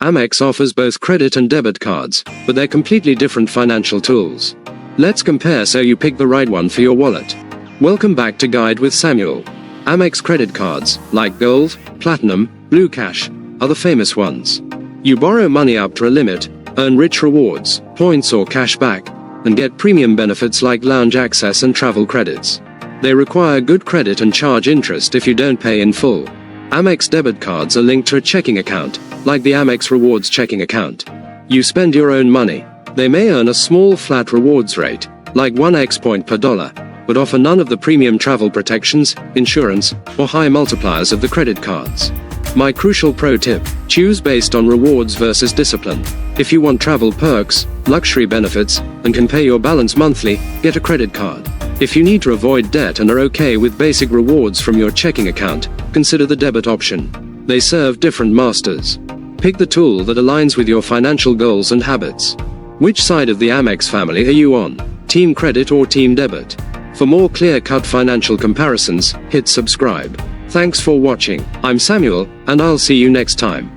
Amex offers both credit and debit cards, but they're completely different financial tools. Let's compare so you pick the right one for your wallet. Welcome back to Guide with Samuel. Amex credit cards, like Gold, Platinum, Blue Cash, are the famous ones. You borrow money up to a limit, earn rich rewards, points or cash back, and get premium benefits like lounge access and travel credits. They require good credit and charge interest if you don't pay in full. Amex debit cards are linked to a checking account, like the Amex Rewards checking account. You spend your own money. They may earn a small flat rewards rate, like 1x point per dollar, but offer none of the premium travel protections, insurance, or high multipliers of the credit cards. My crucial pro tip: choose based on rewards versus discipline. If you want travel perks, luxury benefits, and can pay your balance monthly, get a credit card. If you need to avoid debt and are okay with basic rewards from your checking account, consider the debit option. They serve different masters. Pick the tool that aligns with your financial goals and habits. Which side of the Amex family are you on? Team credit or team debit? For more clear-cut financial comparisons, hit subscribe. Thanks for watching. I'm Samuel, and I'll see you next time.